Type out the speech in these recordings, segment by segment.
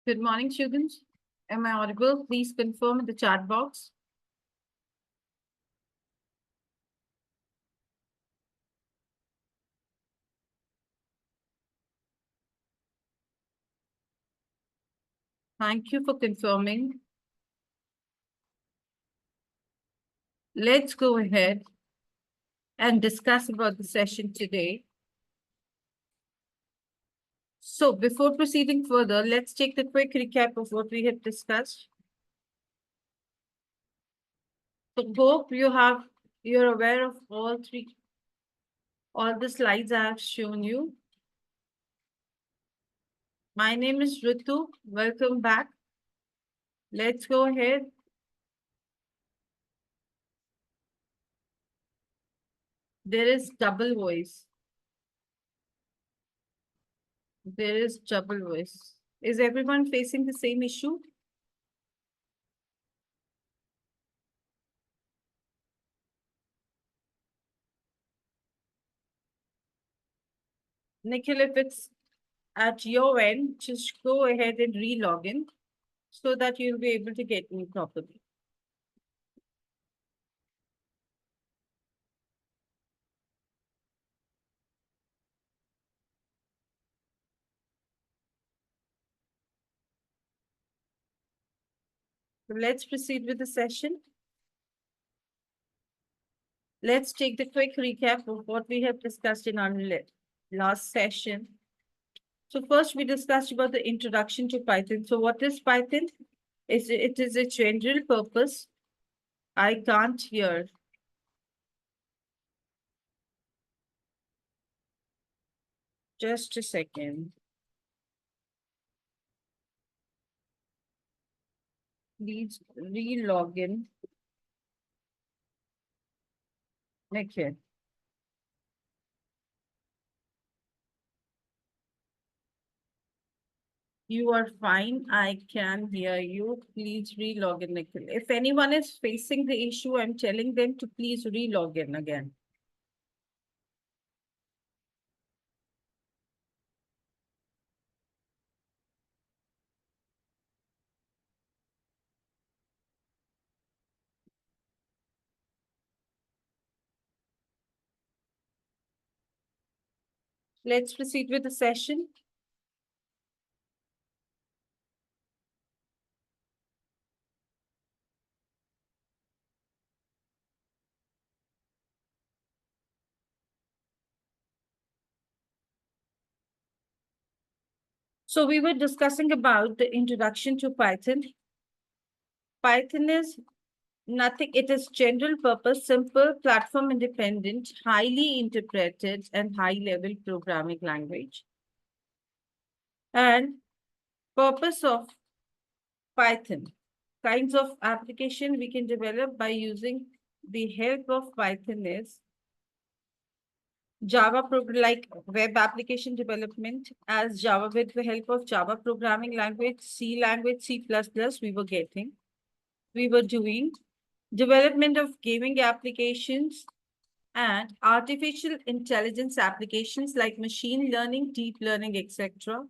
Good morning, students. Am I audible? Please confirm in the chat box. Thank you for confirming. Let's go ahead and discuss about the session today. So before proceeding further, let's take the quick recap of what we have discussed. So hope you're aware of all the slides I have shown you. My name is Ritu. Welcome back. Let's go ahead. There is double voice. There is double voice. Is everyone facing the same issue? Nikhil, if it's at your end, just go ahead and re-log in so that you'll be able to get me properly. So let's proceed with the session. Let's take the quick recap of what we have discussed in our last session. So first we discussed about the introduction to Python. So what is Python? It is a general purpose. I can't hear. Just a second. Please re-log in. Nikhil. You are fine. I can hear you. Please re-log in, Nikhil. If anyone is facing the issue, I'm telling them to please re-log in again. Let's proceed with the session. So we were discussing about the introduction to Python. Python is nothing. It is general purpose, simple, platform independent, highly interpreted, and high-level programming language. And purpose of Python. Kinds of application we can develop by using the help of Python is Java program like web application development as Java with the help of Java programming language, C++, we were getting. We were doing development of gaming applications and artificial intelligence applications like machine learning, deep learning, etc.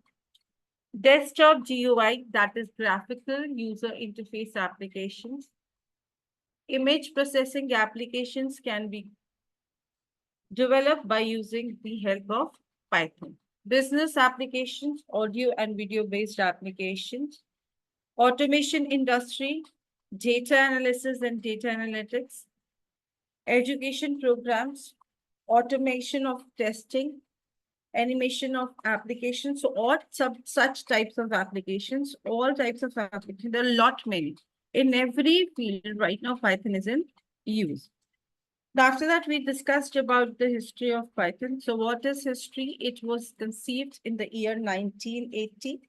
Desktop GUI, that is graphical user interface applications. Image processing applications can be developed by using the help of Python. Business applications, audio and video-based applications, automation industry, data analysis and data analytics, education programs, automation of testing, animation of applications. So all such types of applications, all types of applications, there are a lot many. In every field right now, Python is in use. After that, we discussed about the history of Python. So what is history? It was conceived in the year 1980,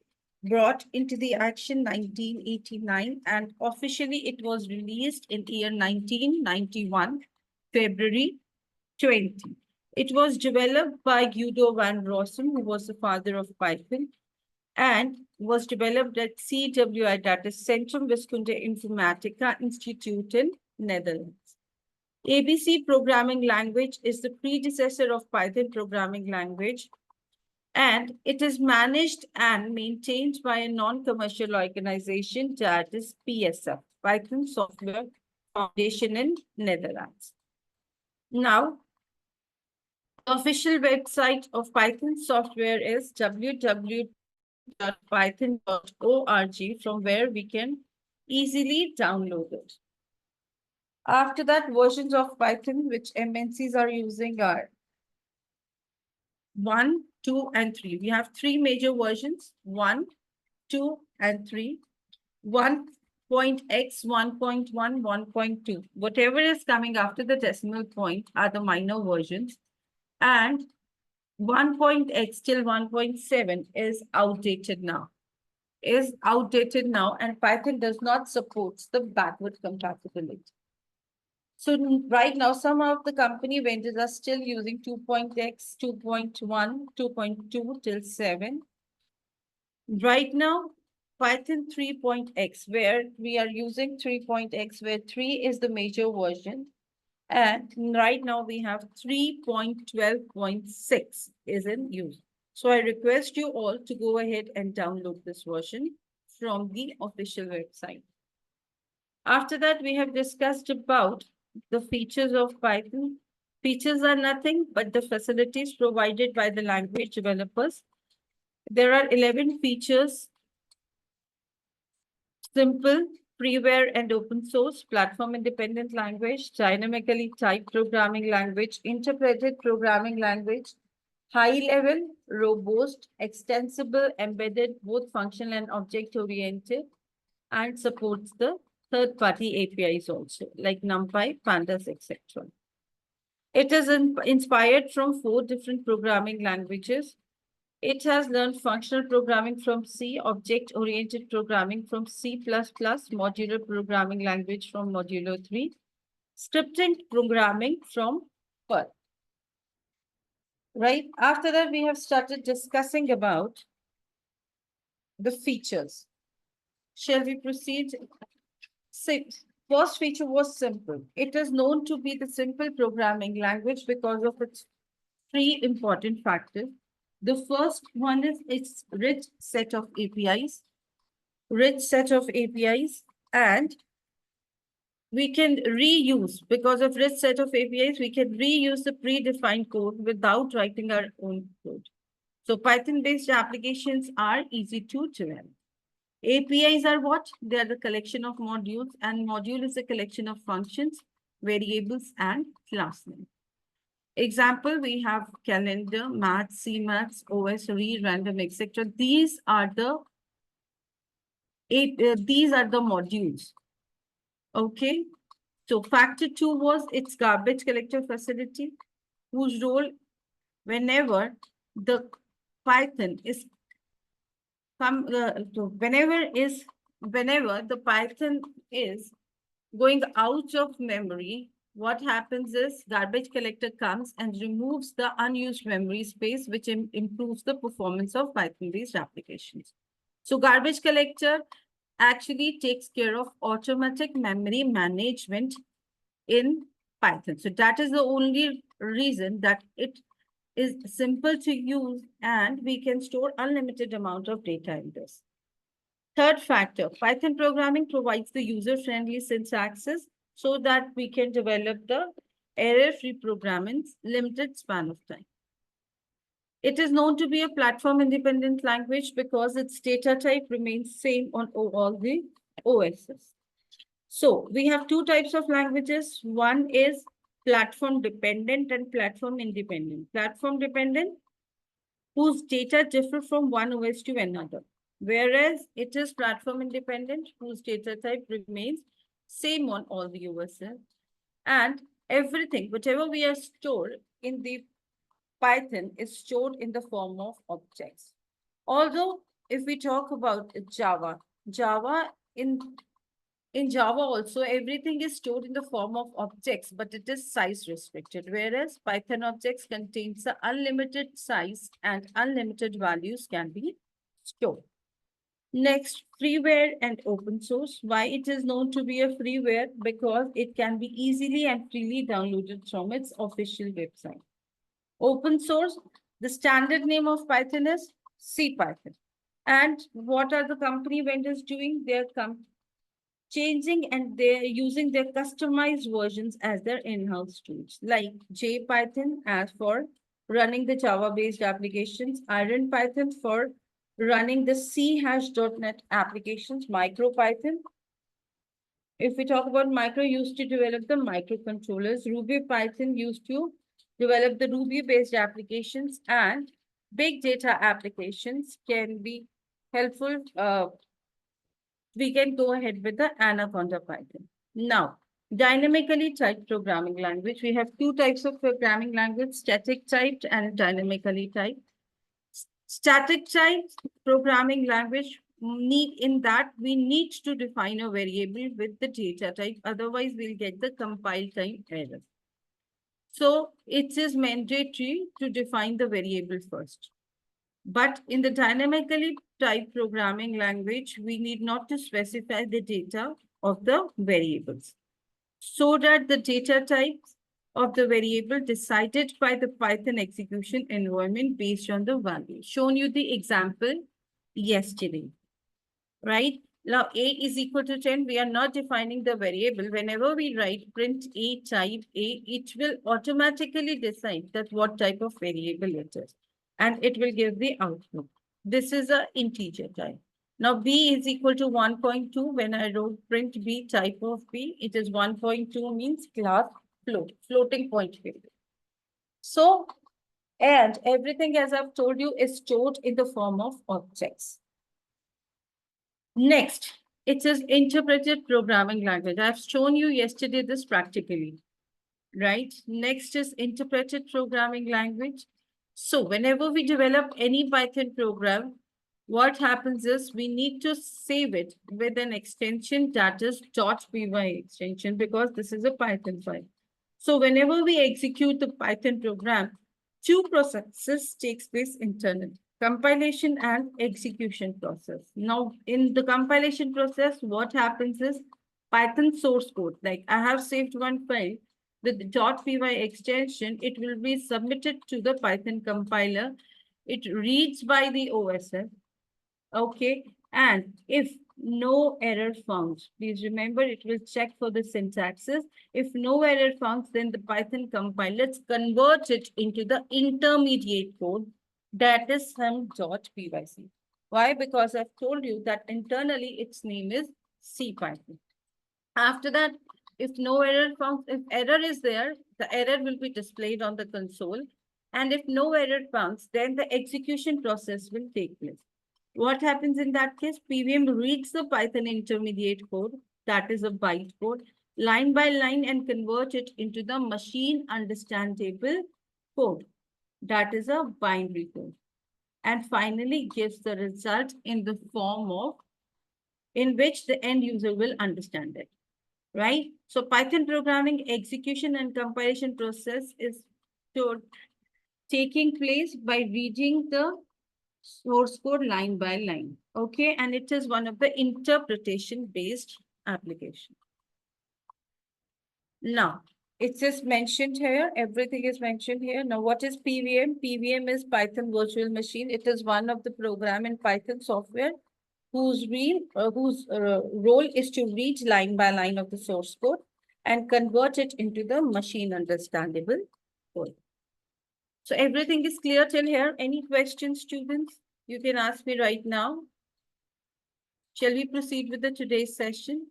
brought into the action 1989, and officially it was released in year 1991, February 20. It was developed by Guido van Rossum, who was the father of Python, and was developed at CWI, that is Centrum Wiskunde Informatica Institute in Netherlands. ABC programming language is the predecessor of Python programming language. And it is managed and maintained by a non-commercial organization that is PSF, Python Software Foundation in Netherlands. Now, the official website of Python software is www.python.org, from where we can easily download it. After that, versions of Python which MNCs are using are 1, 2, and 3. We have three major versions: 1, 2, and 3. 1.x, 1.1, 1.2. Whatever is coming after the decimal point are the minor versions. And 1.x till 1.7 is outdated now. And Python does not support the backward compatibility. So right now, some of the company vendors are still using 2.x, 2.1, 2.2 till 7. Right now, Python 3.x, where we are using 3.x, where 3 is the major version. And right now we have 3.12.6 is in use. So I request you all to go ahead and download this version from the official website. After that, we have discussed about the features of Python. Features are nothing but the facilities provided by the language developers. There are 11 features: simple, freeware and open source, platform independent language, dynamically typed programming language, interpreted programming language, high level, robust, extensible, embedded, both functional and object oriented, and supports the third party APIs also, like NumPy, Pandas, etc. It is inspired from 4 different programming languages. It has learned functional programming from C, object-oriented programming from C++, modular programming language from Modulo 3, scripting programming from Perl. Right? After that, we have started discussing about the features. Shall we proceed? First feature was simple. It is known to be the simple programming language because of its 3 important factors. The first one is its rich set of APIs. And we can reuse, because of rich set of APIs, we can reuse the predefined code without writing our own code. So Python-based applications are easy to develop. APIs are what? They are the collection of modules, and module is a collection of functions, variables, and class name. Example, we have calendar, maths, CMaths, OS, read, random, etc. These are the modules. Okay. So factor 2 was its garbage collector facility, whose role whenever the Python is whenever the Python is going out of memory, what happens is garbage collector comes and removes the unused memory space, which improves the performance of Python-based applications. So garbage collector actually takes care of automatic memory management in Python. So that is the only reason that it is simple to use, and we can store unlimited amount of data in this. Third factor, Python programming provides the user-friendly syntaxes so that we can develop the error-free program in limited span of time. It is known to be a platform-independent language because its data type remains same on all the OSs. So we have 2 types of languages. One is platform-dependent and platform-independent. Platform-dependent, whose data differ from one OS to another, whereas it is platform-independent, whose data type remains same on all the OSs. And everything, whatever we are stored in the Python, is stored in the form of objects. Although, if we talk about Java in Java also, everything is stored in the form of objects, but it is size restricted, whereas Python objects contains the unlimited size and unlimited values can be stored. Next, freeware and open source. Why it is known to be a freeware? Because it can be easily and freely downloaded from its official website. Open source, The standard name of Python is CPython. And what are the company vendors doing? They're changing and they're using their customized versions as their in-house tools, like JPython as for running the Java-based applications, IronPython for running the C#.NET applications, MicroPython. If we talk about micro, used to develop the microcontrollers, RubyPython used to develop the Ruby-based applications, and big data applications can be helpful. We can go ahead with the Anaconda Python. Now, dynamically typed programming language. We have two types of programming language, static typed and dynamically typed. Static typed programming language we need to define a variable with the data type, otherwise we'll get the compile time error. So it is mandatory to define the variable first. But in the dynamically typed programming language, we need not to specify the data of the variables, so that the data types of the variable decided by the Python execution environment based on the value. Shown you the example yesterday, right? Now A is equal to 10. We are not defining the variable. Whenever we write print A type A, it will automatically decide that what type of variable it is, and it will give the output. This is an integer type. Now B is equal to 1.2. When I wrote print B type of B, it is 1.2 means class floating point variable. So, and everything, as I've told you, is stored in the form of objects. Next, it is interpreted programming language. I've shown you yesterday this practically, right? Next is interpreted programming language. So whenever we develop any Python program, what happens is we need to save it with an extension that is .py extension, because this is a Python file. So whenever we execute the Python program, two processes takes place internally: compilation and execution process. Now, in the compilation process, what happens is Python source code, like I have saved one file with the .py extension, it will be submitted to the Python compiler. It reads by the OSF. Okay, and if no error found, please remember it will check for the syntaxes. If no error found, then the Python compiler converts it into the intermediate code, that is some.pyc. Why? Because I've told you that internally its name is CPython. After that, if no error found, if error is there, the error will be displayed on the console. And if no error found, then the execution process will take place. What happens in that case? PVM reads the Python intermediate code, that is a bytecode, line by line, and convert it into the machine understandable code, that is a binary code, and finally gives the result in the form of in which the end user will understand it, right? So Python programming execution and compilation process is taking place by reading the source code line by line. Okay, and it is one of the interpretation-based application. Now, it is mentioned here, everything is mentioned here. Now, what is PVM? PVM is Python Virtual Machine. It is one of the program in Python software whose role is to read line by line of the source code and convert it into the machine understandable code. So everything is clear till here. Any questions, students? You can ask me right now. Shall we proceed with the today's session?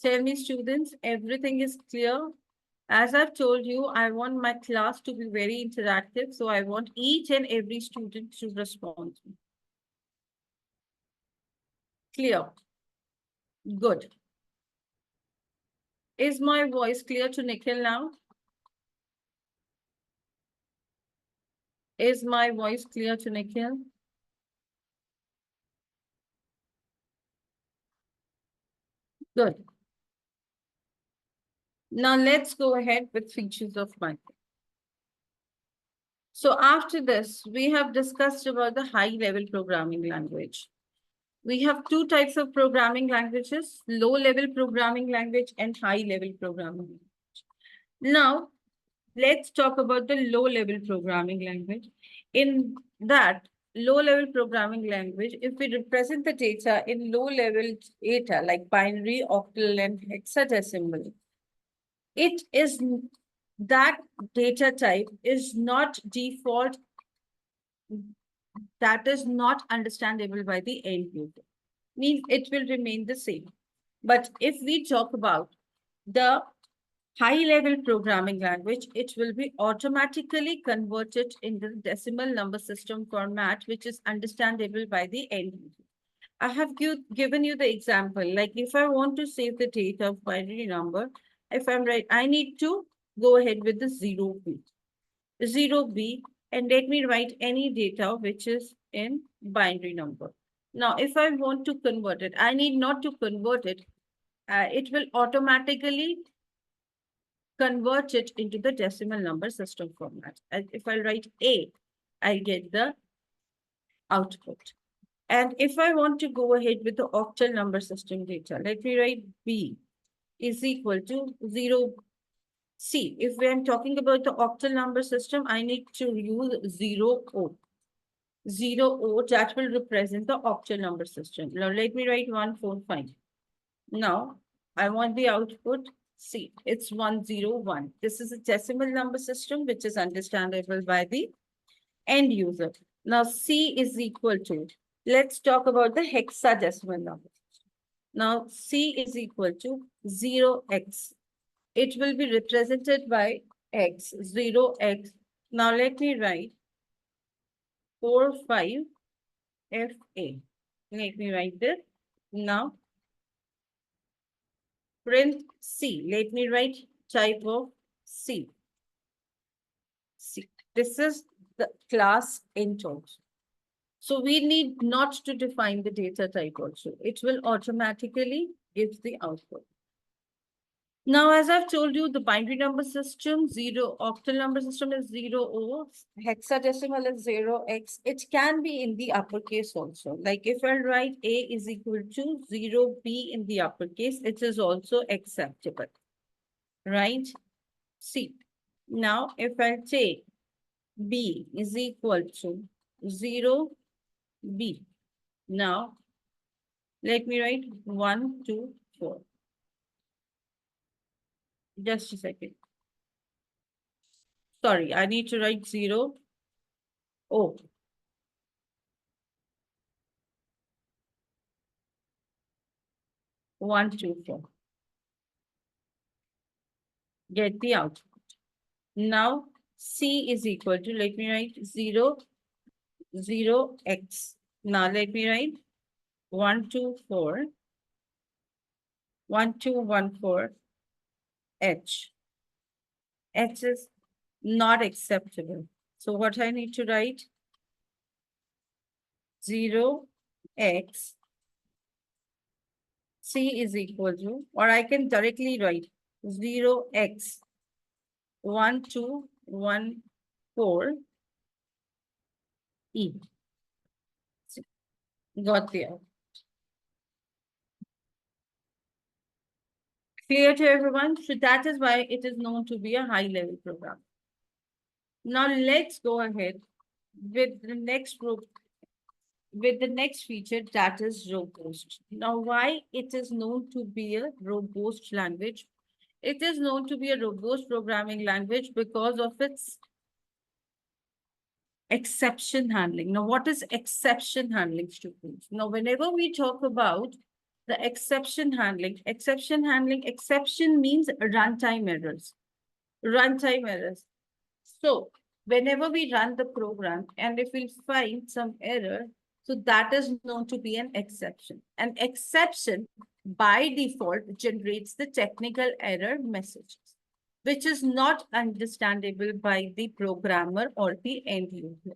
Tell me, students, everything is clear? As I've told you, I want my class to be very interactive. So I want each and every student to respond. Clear? Good. Is my voice clear to Nikhil now? Is my voice clear to Nikhil? Good. Now let's go ahead with features of Python. So after this, we have discussed about the high-level programming language. We have two types of programming languages, low-level programming language and high-level programming language. Now, let's talk about the low-level programming language. In that low-level programming language, if we represent the data in low-level data like binary, octal, and hexadecimal, it is that data type is not default, that is not understandable by the end user. Means it will remain the same. But if we talk about the high-level programming language, it will be automatically converted in the decimal number system format, which is understandable by the end user. I have given you the example, like if I want to save the data of binary number, if I'm right, I need to go ahead with the 0B. 0B, and let me write any data which is in binary number. Now, if I want to convert it, I need not to convert it. It will automatically convert it into the decimal number system format. And if I write A, I get the output. And if I want to go ahead with the octal number system data, let me write B is equal to 0. See, if we are talking about the octal number system, I need to use 0O. 0O that will represent the octal number system. Now let me write 145. Now I want the output. See, it's 101. This is a decimal number system which is understandable by the end user. Now C is equal to, let's talk about the hexadecimal number. Now C is equal to 0x. It will be represented by x, 0x. Now let me write 45 FA. Let me write this. Now print C. Let me write type of C. C. This is the class int also. So we need not to define the data type also. It will automatically give the output. Now, as I've told you, the binary number system, octal number system is 0O, hexadecimal is 0x. It can be in the uppercase also. Like if I write A is equal to 0B in the uppercase, it is also acceptable, right? See, now if I take B is equal to 0B. Now, let me write 1, 2, 4. Just a second. Sorry, I need to write 0. Oh. One, two, four. Get the output. Now C is equal to, let me write 0, 0x. Now let me write 1, 2, 4, 1, 2, 1, 4, H. H is not acceptable. So what I need to write? 0x. C is equal to, or I can directly write 0x 1, 2, 1, 4 E. Got there. Clear to everyone? So that is why it is known to be a high-level program. Now let's go ahead with the next group, with the next feature, that is robust. Now, why it is known to be a robust language? It is known to be a robust programming language because of its exception handling. Now, what is exception handling, students? Now, whenever we talk about the exception handling, exception means runtime errors. Runtime errors. So, whenever we run the program and if we find some error, so that is known to be an exception. An exception by default generates the technical error messages, which is not understandable by the programmer or the end user.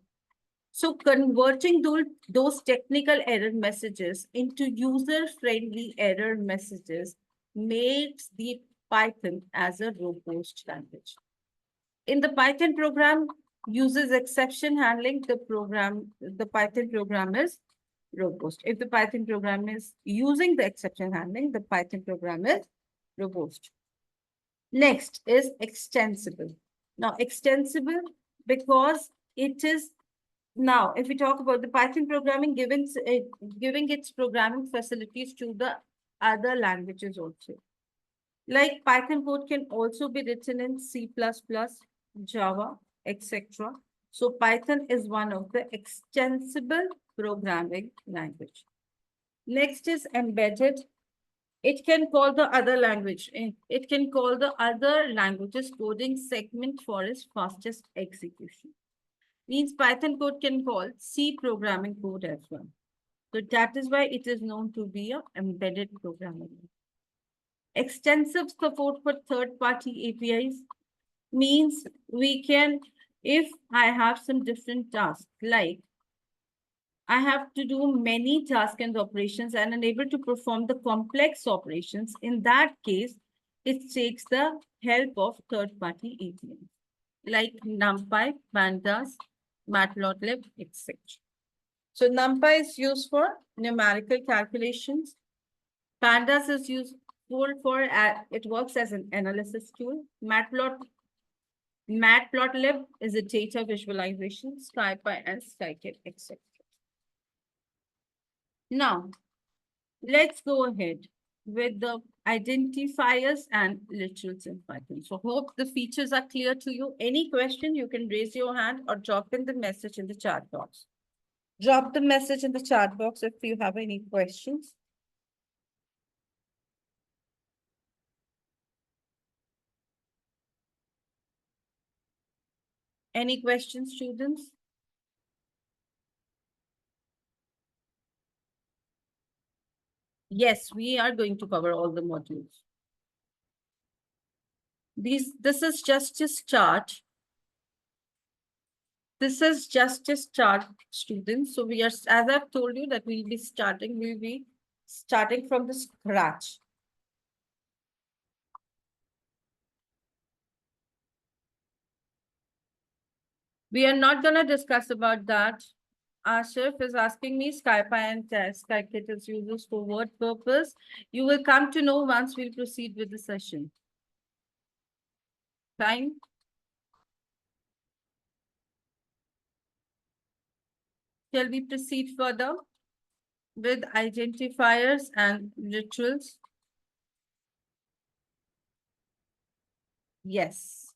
So converting those technical error messages into user-friendly error messages makes the Python as a robust language. In the Python program uses exception handling, the Python programmers robust. If the Python program is using the exception handling, the Python program is robust. Next is extensible. Now, extensible because it is now, if we talk about the Python programming, giving its programming facilities to the other languages also. Like Python code can also be written in C++, Java, etc. So Python is one of the extensible programming language. Next is embedded. It can call the other language. It can call the other languages coding segment for its fastest execution. Means Python code can call C programming code as well. So that is why it is known to be a embedded programming. Extensive support for third-party APIs means we can, if I have some different tasks, like I have to do many tasks and operations and unable to perform the complex operations, in that case, it takes the help of third-party APIs like NumPy, Pandas, Matplotlib, etc. So NumPy is used for numerical calculations. Pandas is useful for, it works as an analysis tool. Matplotlib is a data visualization, SciPy and Scikit, etc. Now, let's go ahead with the identifiers and literals in Python. So hope the features are clear to you. Any question, you can raise your hand or drop in the message in the chat box. Drop the message in the chat box if you have any questions. Any questions, students? Yes, we are going to cover all the modules. This is just a start. This is just a start, students. So we are, as I've told you, that we'll be starting from the scratch. We are not going to discuss about that. Ashif is asking me SciPy and Scikit is used for what purpose? You will come to know once we'll proceed with the session. Fine. Shall we proceed further with identifiers and literals? Yes.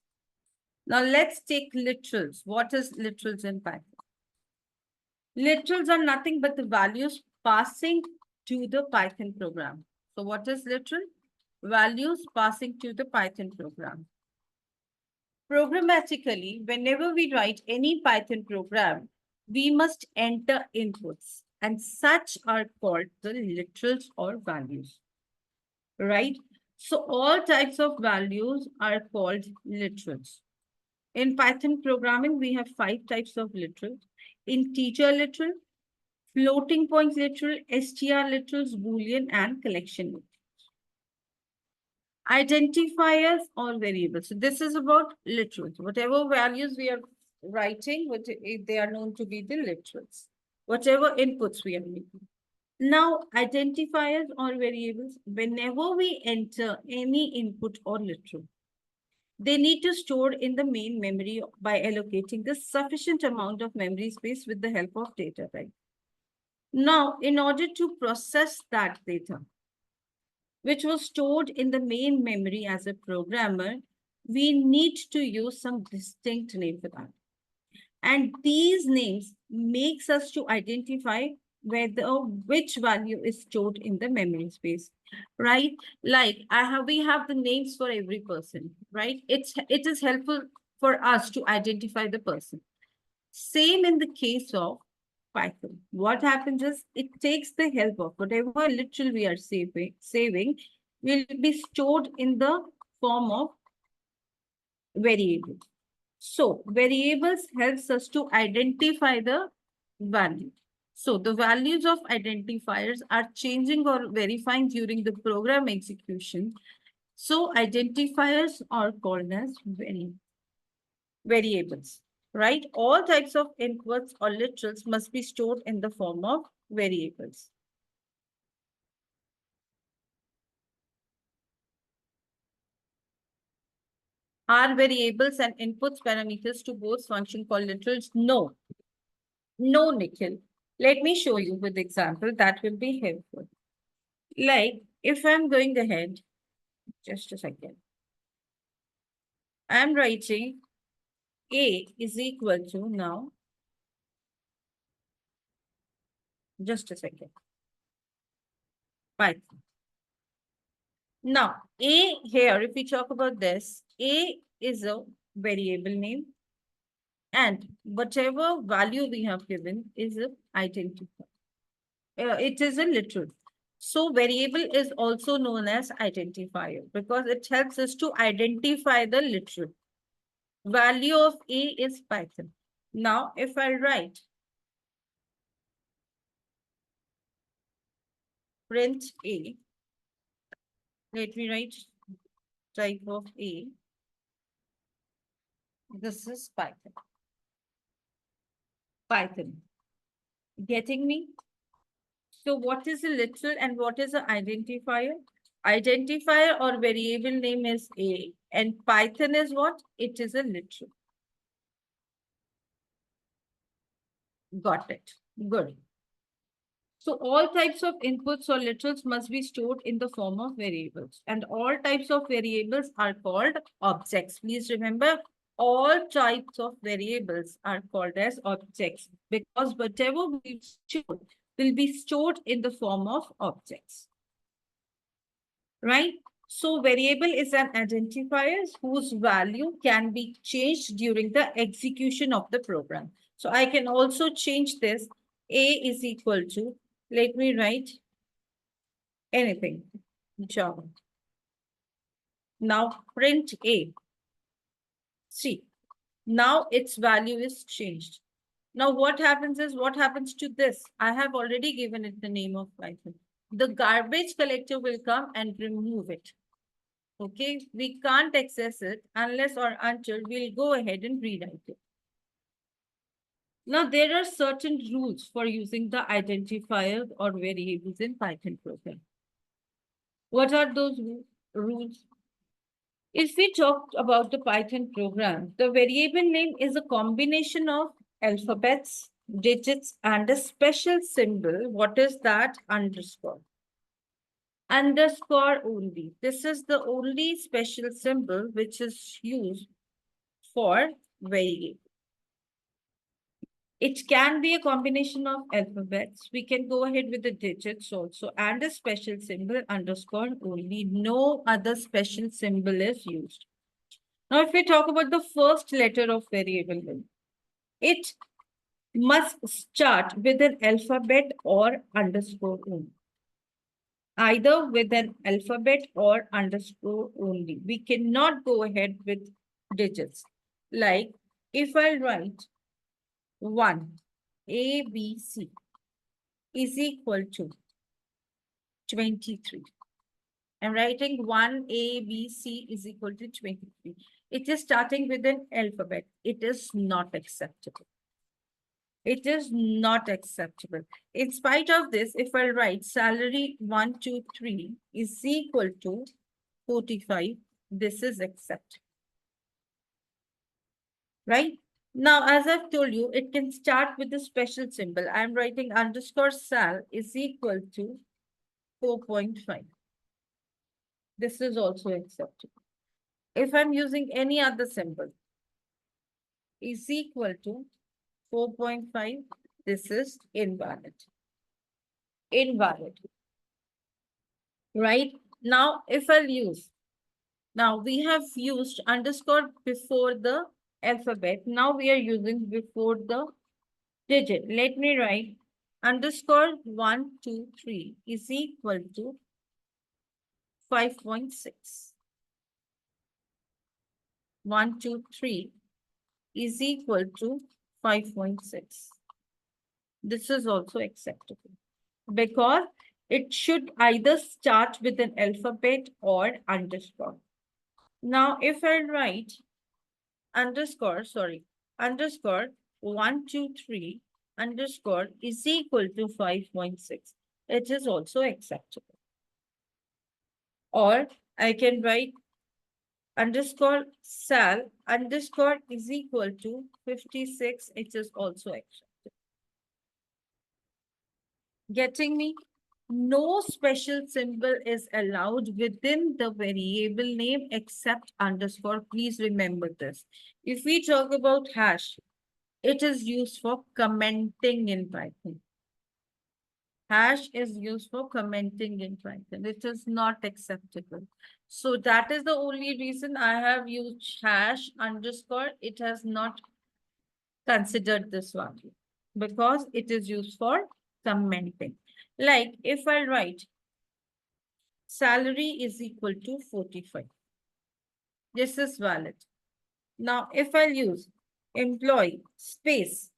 Now let's take literals. What is literals in Python? Literals are nothing but the values passing to the Python program. So what is literal? Values passing to the Python program. Programmatically, whenever we write any Python program, we must enter inputs, and such are called the literals or values, right? So all types of values are called literals. In Python programming, we have 5 types of literals: integer literal, floating point literal, str literals, Boolean, and collection literals. Identifiers or variables. So this is about literals. Whatever values we are writing, they are known to be the literals. Whatever inputs we are making. Now, identifiers or variables, whenever we enter any input or literal, they need to store in the main memory by allocating the sufficient amount of memory space with the help of data type. Now, in order to process that data, which was stored in the main memory as a programmer, we need to use some distinct name for that. And these names makes us to identify whether which value is stored in the memory space, right? Like we have the names for every person, right? It is helpful for us to identify the person. Same in the case of Python. What happens is it takes the help of whatever literal we are saving will be stored in the form of variables. So variables helps us to identify the value. So the values of identifiers are changing or verifying during the program execution. So identifiers are called as variables, right? All types of inputs or literals must be stored in the form of variables. Are variables and inputs parameters to both function called literals? No. No, Nikhil. Let me show you with example that will be helpful. Like if I'm going ahead, just a second. I'm writing A is equal to now. Just a second. Python. Now, A here, if we talk about this, A is a variable name and whatever value we have given is an identifier. It is a literal. So variable is also known as identifier because it helps us to identify the literal. Value of A is Python. Now, if I write print A, let me write type of A. This is Python. Python. Getting me? So what is a literal and what is an identifier? Identifier or variable name is A and Python is what? It is a literal. Got it. Good. So all types of inputs or literals must be stored in the form of variables. And all types of variables are called objects. Please remember, all types of variables are called as objects because whatever we store will be stored in the form of objects. Right? So variable is an identifier whose value can be changed during the execution of the program. So I can also change this. A is equal to, let me write anything, Java. Now print A. See, now its value is changed. Now what happens is, what happens to this? I have already given it the name of Python. The garbage collector will come and remove it. Okay, we can't access it unless or until we'll go ahead and rewrite it. Now, there are certain rules for using the identifiers or variables in Python program. What are those rules? If we talk about the Python program, the variable name is a combination of alphabets, digits, and a special symbol. What is that? Underscore. Underscore only. This is the only special symbol which is used for variable. It can be a combination of alphabets. We can go ahead with the digits also and a special symbol underscore only. No other special symbol is used. Now, if we talk about the first letter of variable name, it must start with an alphabet or underscore only. Either with an alphabet or underscore only. We cannot go ahead with digits. Like if I write 1, ABC is equal to 23. I'm writing 1 ABC is equal to 23. It is starting with an alphabet. It is not acceptable. It is not acceptable. In spite of this, if I write salary 123 is equal to 45, this is acceptable. Right? Now, as I've told you, it can start with a special symbol. I'm writing underscore sal is equal to 4.5. This is also acceptable. If I'm using any other symbol, is equal to 4.5, this is invalid. Invalid. Right? Now, if I'll use, now we have used underscore before the alphabet. Now we are using before the digit. Let me write underscore 123 is equal to 5.6. 123 is equal to 5.6. This is also acceptable because it should either start with an alphabet or underscore. Now, if I write underscore 123 underscore is equal to 5.6. It is also acceptable. Or I can write underscore sal underscore is equal to 56. It is also acceptable. Getting me? No special symbol is allowed within the variable name except underscore. Please remember this. If we talk about hash, it is used for commenting in Python. Hash is used for commenting in Python. It is not acceptable. So that is the only reason I have used hash underscore. It has not considered this value because it is used for commenting. Like if I write salary is equal to 45. This is valid. Now, if I use employee space,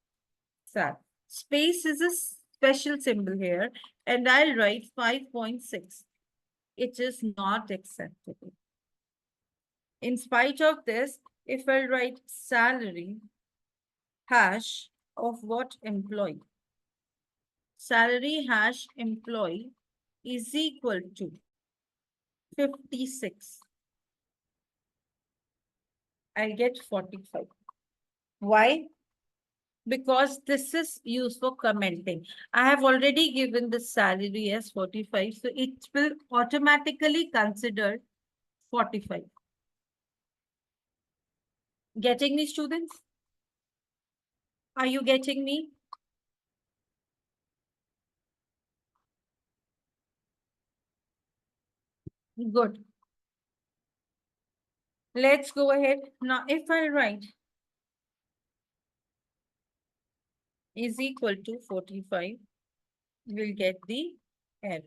sal, space is a special symbol here, and I'll write 5.6. It is not acceptable. In spite of this, if I write salary hash of what employee, salary hash employee is equal to 56. I'll get 45. Why? Because this is used for commenting. I have already given the salary as 45, so it will automatically consider 45. Getting me, students? Are you getting me? Good. Let's go ahead. Now, if I write is equal to 45, we'll get the error.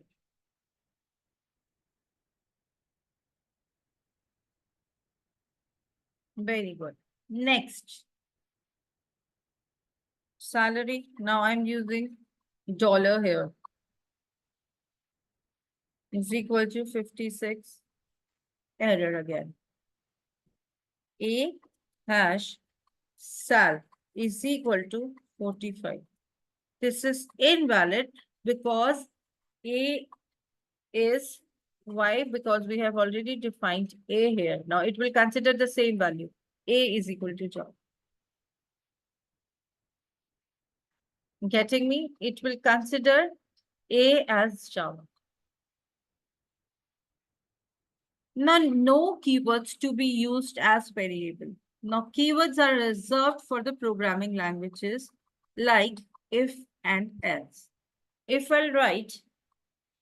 Very good. Next, salary. Now I'm using dollar here. Is equal to 56. Error again. A hash sal is equal to 45. This is invalid because A is why? Because we have already defined A here. Now it will consider the same value. A is equal to job. Getting me? It will consider A as Java. Now, no keywords to be used as variable. Now, keywords are reserved for the programming languages like if and else. If I'll write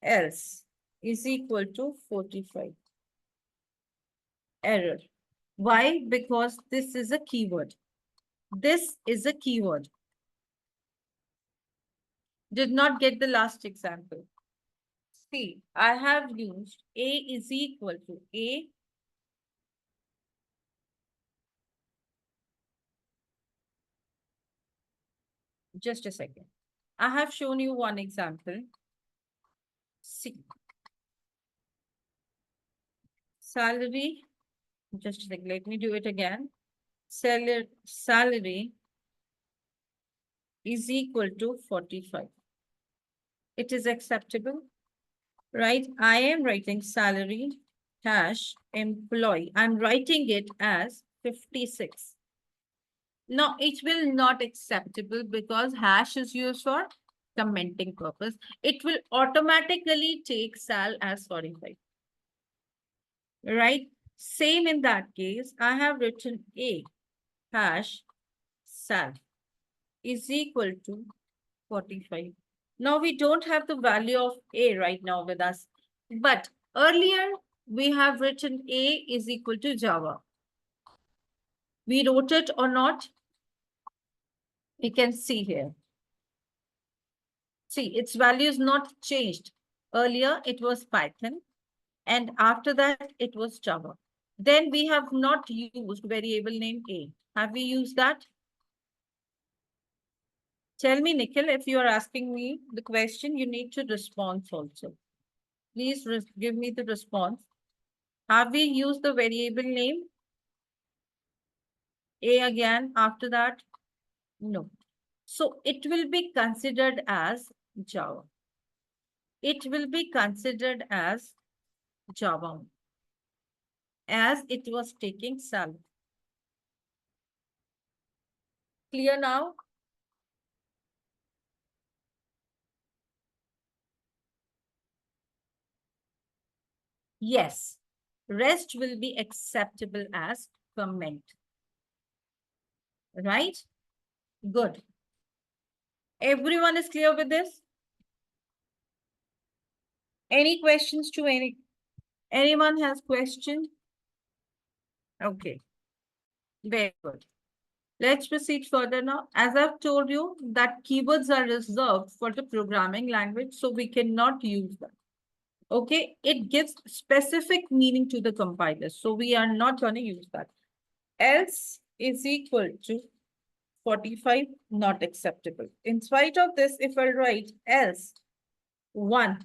else is equal to 45. Error. Why? Because this is a keyword. This is a keyword. Did not get the last example. See, I have used A is equal to A. Just a second. I have shown you one example. See, salary, just a second, let me do it again. Salary is equal to 45. It is acceptable, right? I am writing salary hash employee. I'm writing it as 56. No, it will not acceptable because hash is used for commenting purpose. It will automatically take sal as 45. Right? Same in that case, I have written A hash sal is equal to 45. Now we don't have the value of A right now with us. But earlier we have written A is equal to Java. We wrote it or not? We can see here. See, its value is not changed. Earlier it was Python and after that it was Java. Then we have not used variable name A. Have we used that? Tell me, Nikhil, if you are asking me the question, you need to respond also. Please give me the response. Have we used the variable name A again after that? No. So it will be considered as Java. It will be considered as Java as it was taking salary. Clear now? Yes. Rest will be acceptable as comment. Right? Good. Everyone is clear with this? Any questions to anyone has question? Okay. Very good. Let's proceed further now. As I've told you that keywords are reserved for the programming language, so we cannot use them. Okay, it gives specific meaning to the compiler, so we are not going to use that. Else is equal to 45, not acceptable. In spite of this, if I write else 1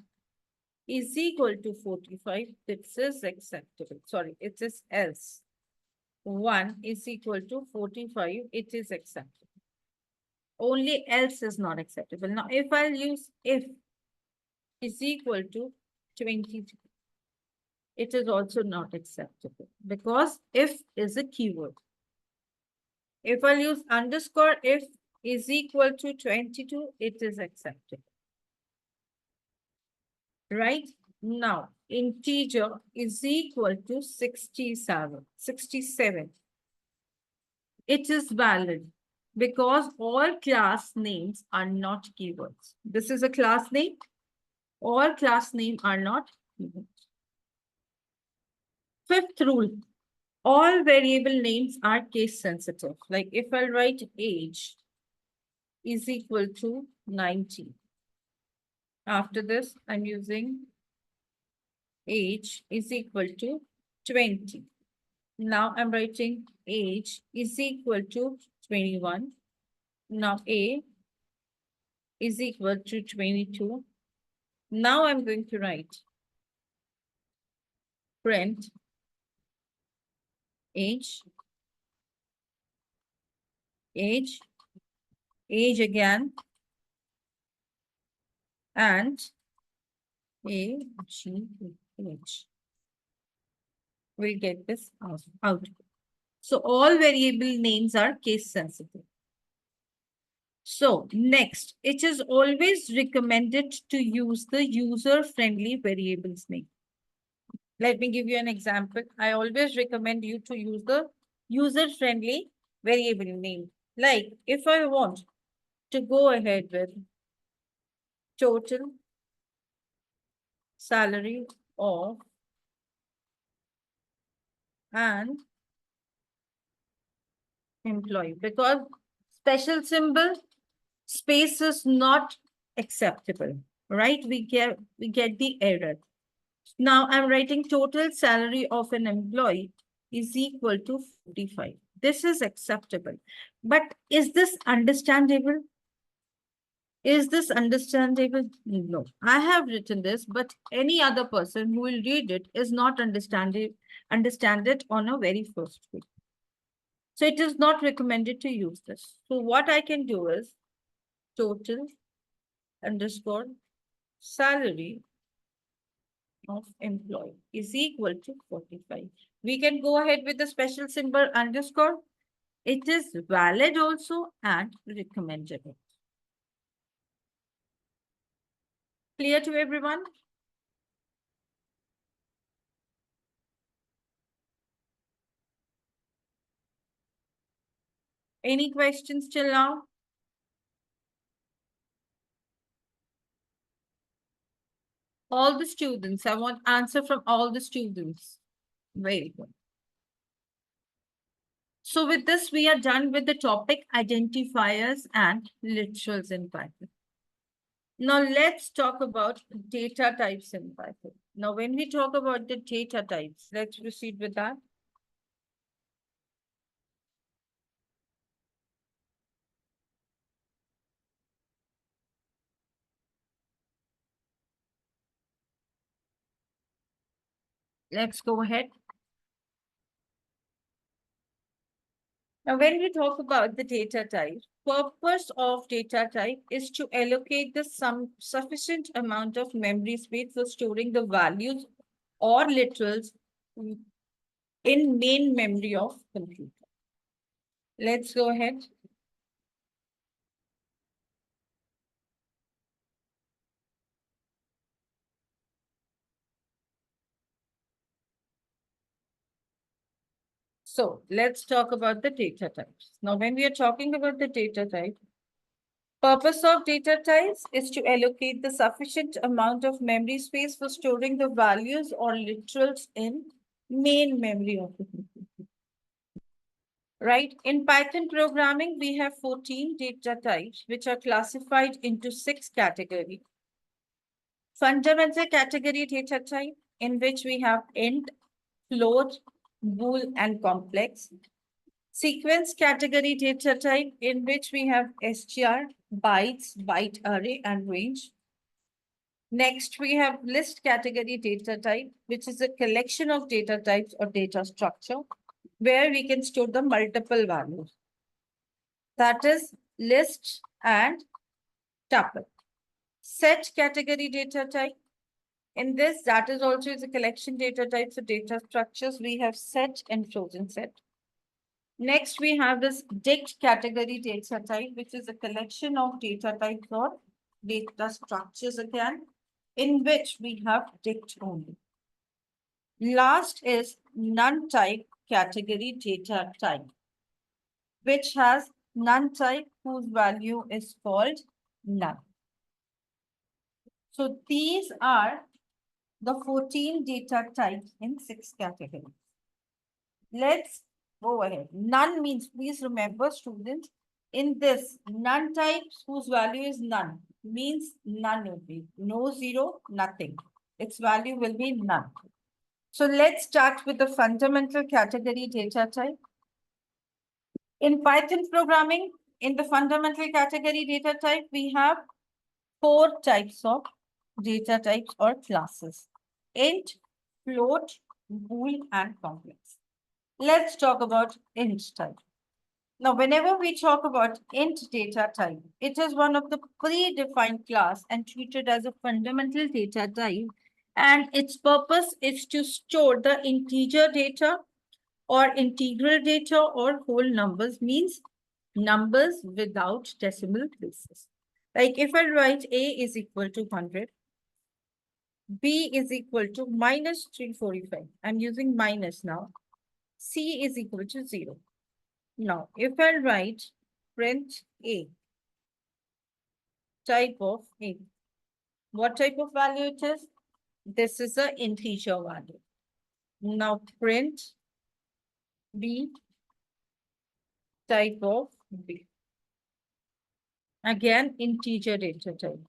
is equal to 45, this is acceptable. Sorry, it is else 1 is equal to 45, it is acceptable. Only else is not acceptable. Now, if I'll use if is equal to 23, it is also not acceptable because if is a keyword. If I'll use underscore if is equal to 22, it is acceptable. Right? Now, integer is equal to 67. It is valid because all class names are not keywords. This is a class name. All class name are not keywords. Fifth rule, all variable names are case sensitive. Like if I write age is equal to 90. After this, I'm using age is equal to 20. Now I'm writing age is equal to 21. Now A is equal to 22. Now I'm going to write print age, age, age again, and A, G, H. We'll get this out. So all variable names are case sensitive. So next, it is always recommended to use the user-friendly variables name. Let me give you an example. I always recommend you to use the user-friendly variable name. Like if I want to go ahead with total salary of an employee, because special symbol space is not acceptable, right? We get the error. Now I'm writing total salary of an employee is equal to 45. This is acceptable. But is this understandable? Is this understandable? No. I have written this, but any other person who will read it is not understand it on a very first way. So it is not recommended to use this. So what I can do is total underscore salary of employee is equal to 45. We can go ahead with the special symbol underscore. It is valid also and recommended. Clear to everyone? Any questions till now? All the students. I want answer from all the students. Very good. So with this, we are done with the topic identifiers and literals in Python. Now let's talk about data types in Python. Now, when we talk about the data types, let's proceed with that. Let's go ahead. Now, when we talk about the data type, purpose of data type is to allocate the some sufficient amount of memory space for storing the values or literals in main memory of computer. Let's go ahead. So let's talk about the data types. Now, when we are talking about the data type, purpose of data types is to allocate the sufficient amount of memory space for storing the values or literals in main memory of the computer. Right? In Python programming, we have 14 data types, which are classified into 6 categories. Fundamental category data type, in which we have int, float, bool, and complex. Sequence category data type, in which we have str, bytes, byte array, and range. Next, we have list category data type, which is a collection of data types or data structure, where we can store the multiple values. That is list and tuple. Set category data type. In this, that is also is a collection data types of data structures. We have set and frozen set. Next, we have this dict category data type, which is a collection of data types or data structures again, in which we have dict only. Last is none type category data type, which has none type whose value is called none. So these are the 14 data types in 6 categories. Let's go ahead. None means, please remember students, in this none types whose value is none means none will be no zero, nothing. Its value will be none. So let's start with the fundamental category data type. In Python programming, in the fundamental category data type, we have 4 types of data types or classes: int, float, bool, and complex. Let's talk about int type. Now, whenever we talk about int data type, it is one of the predefined class and treated as a fundamental data type. And its purpose is to store the integer data or integral data or whole numbers, means numbers without decimal places. Like if I write A is equal to 100, B is equal to minus 345. I'm using minus now. C is equal to 0. Now, if I write print A, type of A, what type of value it is? This is an integer value. Now, print B, type of B. Again, integer data type.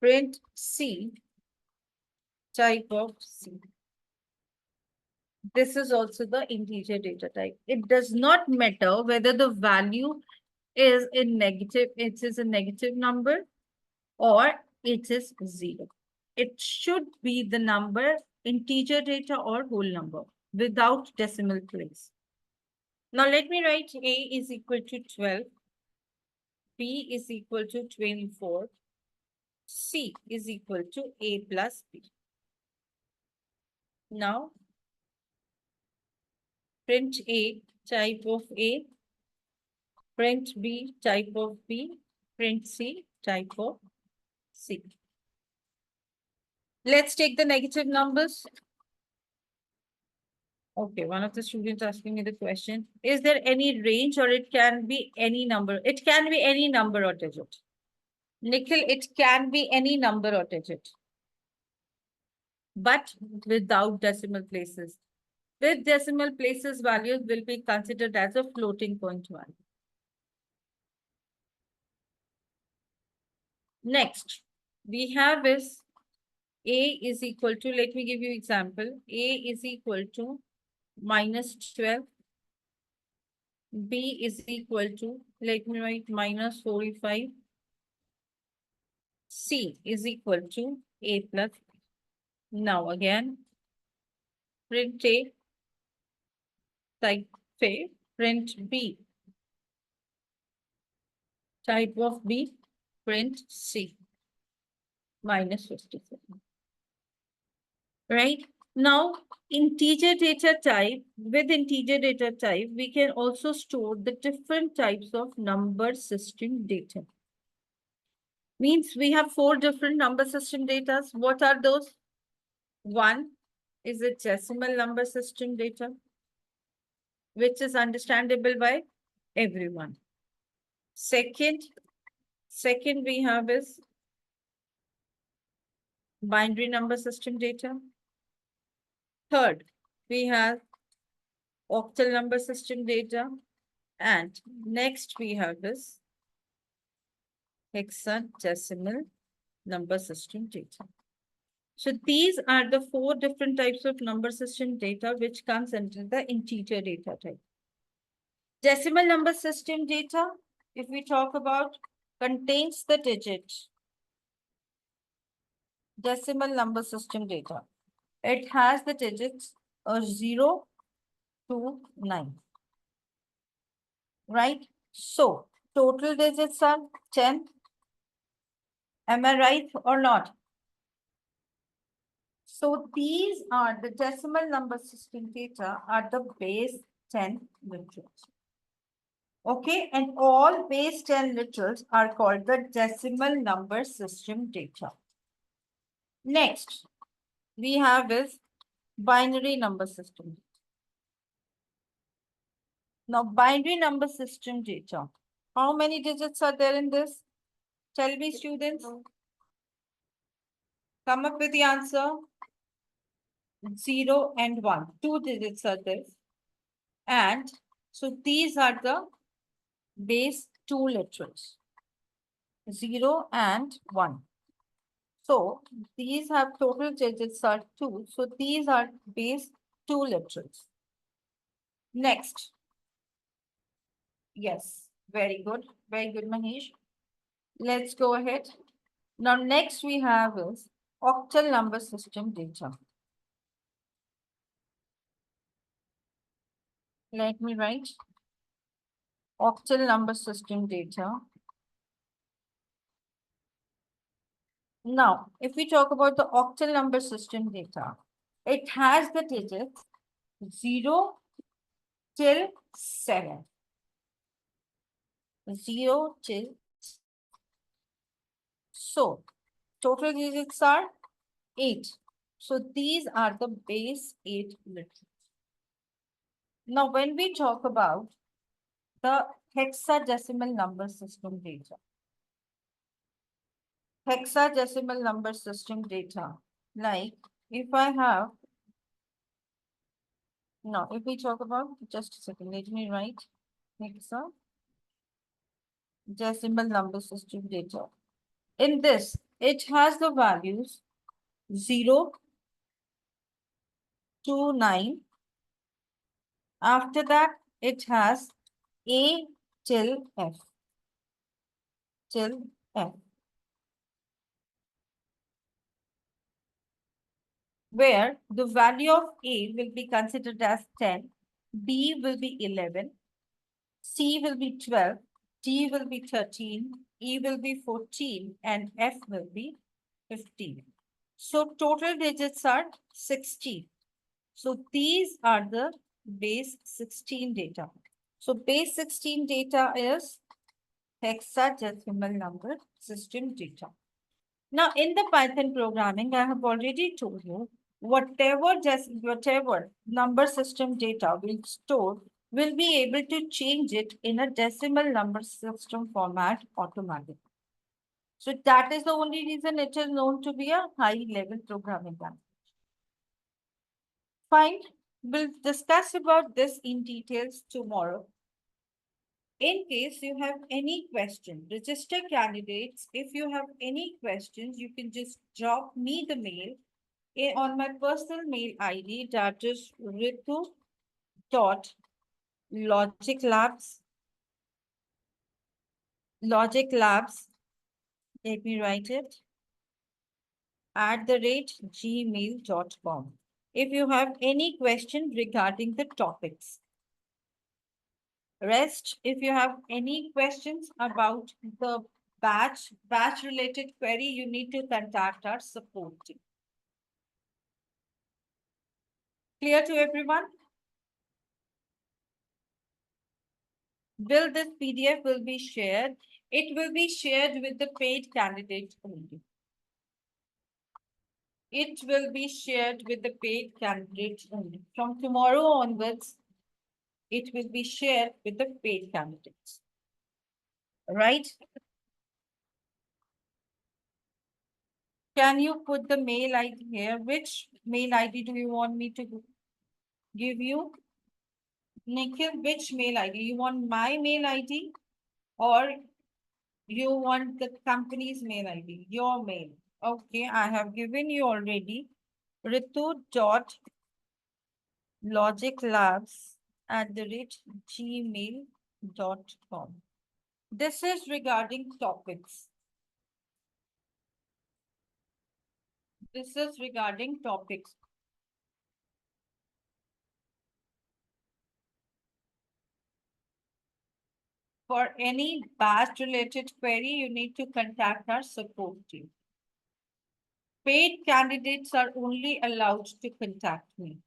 Print C, type of C. This is also the integer data type. It does not matter whether the value is in negative, it is a negative number, or it is 0. It should be the number, integer data or whole number without decimal place. Now let me write A is equal to 12, B is equal to 24, C is equal to A plus B. Now print A, type of A, print B, type of B, print C, type of C. Let's take the negative numbers. Okay, one of the students asking me the question, is there any range or it can be any number? It can be any number or digit. Nikhil, it can be any number or digit, but without decimal places. With decimal places, values will be considered as a floating point value. Next, we have is A is equal to, let me give you example. A is equal to minus 12. B is equal to, let me write minus 45. C is equal to A plus B. Now again, print A, type A, print B. Type of B, print C, minus 57. Right? Now, integer data type, with integer data type, we can also store the different types of number system data. Means we have 4 different number system data. What are those? One is a decimal number system data, which is understandable by everyone. Second we have is binary number system data. Third, we have octal number system data. And next we have this hexadecimal number system data. So these are the 4 different types of number system data which comes under the integer data type. Decimal number system data, if we talk about, contains the digits. Decimal number system data. It has the digits 0 to 9. Right? So total digits are 10. Am I right or not? So these are the decimal number system data are the base 10 literals. Okay, and all base 10 literals are called the decimal number system data. Next, we have is binary number system. Now, binary number system data. How many digits are there in this? Tell me, students. Come up with the answer. 0 and 1. 2 digits are there. And so these are the base 2 literals. 0 and 1. So these have total digits are 2. So these are base 2 literals. Next. Yes, very good. Very good, Manish. Let's go ahead. Now, next we have is octal number system data. Let me write octal number system data. Now, if we talk about the octal number system data, it has the digits 0 till 7. 0 till. So, total digits are 8. So, these are the base 8 literals. Now, when we talk about the hexadecimal number system data, hexadecimal number system data, like if I have, now if we talk about, just a second, let me write hexadecimal number system data. In this, it has the values 0 to 9. After that, it has A till F. Till F. Where the value of A will be considered as 10, B will be 11, C will be 12, D will be 13, E will be 14, and F will be 15. So total digits are 16. So these are the base 16 data. So base 16 data is hexadecimal number system data. Now in the Python programming, I have already told you whatever number system data will store will be able to change it in a decimal number system format automatically. So that is the only reason it is known to be a high level programming language. Fine, we'll discuss about this in details tomorrow. In case you have any question, register candidates, if you have any questions, you can just drop me the mail on my personal mail ID, that is ritu.logiclabs, let me write it, @gmail.com. If you have any question regarding the topics. Rest, if you have any questions about the batch related query, you need to contact our support team. Clear to everyone? Will this PDF will be shared? It will be shared with the paid candidates only. It will be shared with the paid candidates only. From tomorrow onwards, it will be shared with the paid candidates. Right? Can you put the mail ID here? Which mail ID do you want me to give you? Nikhil, which mail ID? You want my mail ID or you want the company's mail ID? Your mail. Okay, I have given you already. ritu.logiclabs@gmail.com. This is regarding topics. This is regarding topics. For any batch related query, you need to contact our support team. Paid candidates are only allowed to contact me.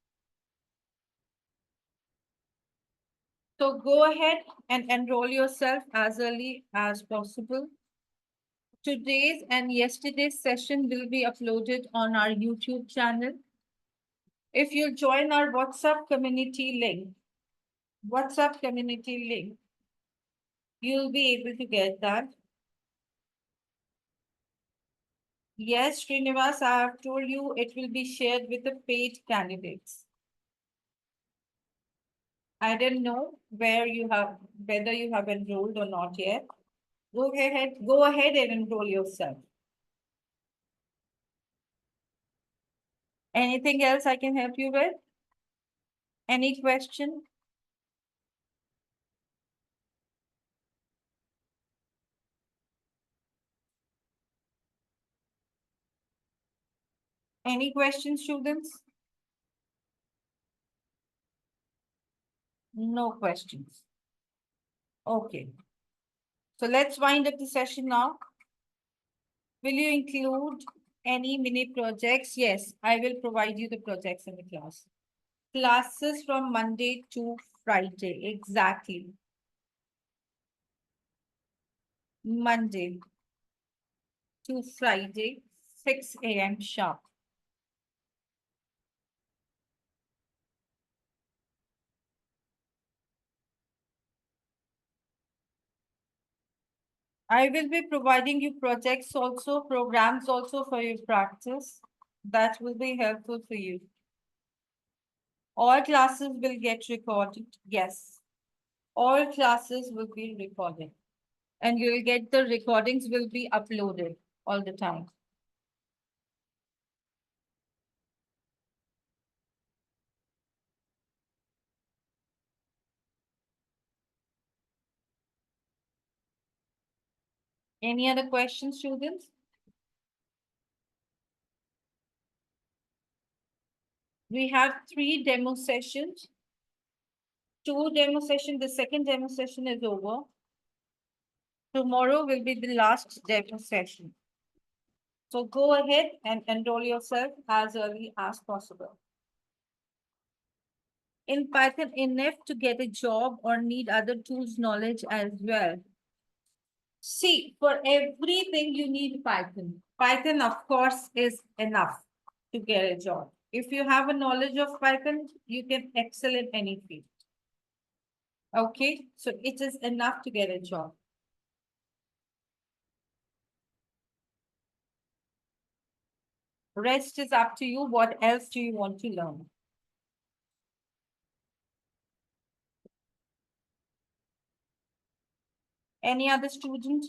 So go ahead and enroll yourself as early as possible. Today's and yesterday's session will be uploaded on our YouTube channel. If you join our WhatsApp community link, you'll be able to get that. Yes, Srinivas, I have told you it will be shared with the paid candidates. I didn't know whether you have enrolled or not yet. Go ahead and enroll yourself. Anything else I can help you with? Any question? Any questions, students? No questions. Okay. So let's wind up the session now. Will you include any mini projects? Yes, I will provide you the projects in the class. Classes from Monday to Friday, exactly. Monday to Friday, 6 a.m. sharp. I will be providing you projects also, programs also for your practice. That will be helpful for you. All classes will get recorded. Yes, all classes will be recorded. And you will get the recordings will be uploaded all the time. Any other questions, students? We have 3 demo sessions. 2 demo sessions. The second demo session is over. Tomorrow will be the last demo session. So go ahead and enroll yourself as early as possible. In Python, enough to get a job or need other tools knowledge as well. See, for everything you need Python. Python, of course, is enough to get a job. If you have a knowledge of Python, you can excel in any field. Okay, so it is enough to get a job. Rest is up to you. What else do you want to learn? Any other student?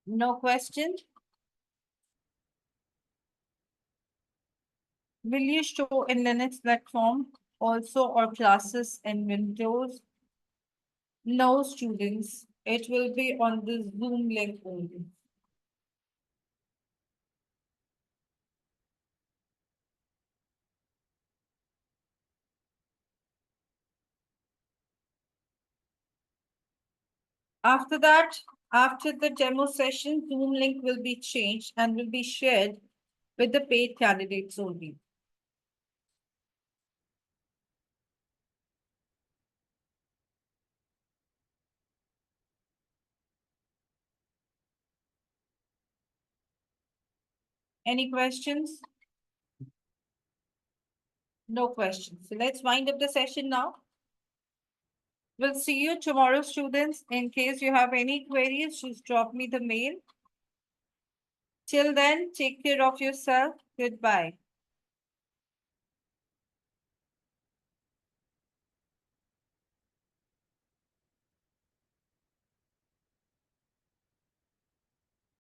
No question? Will you show in Linux platform also or classes in Windows? No, students. It will be on the Zoom link only. After that, after the demo session, Zoom link will be changed and will be shared with the paid candidates only. Any questions? No questions. So let's wind up the session now. We'll see you tomorrow, students. In case you have any queries, just drop me the mail. Till then, take care of yourself. Goodbye.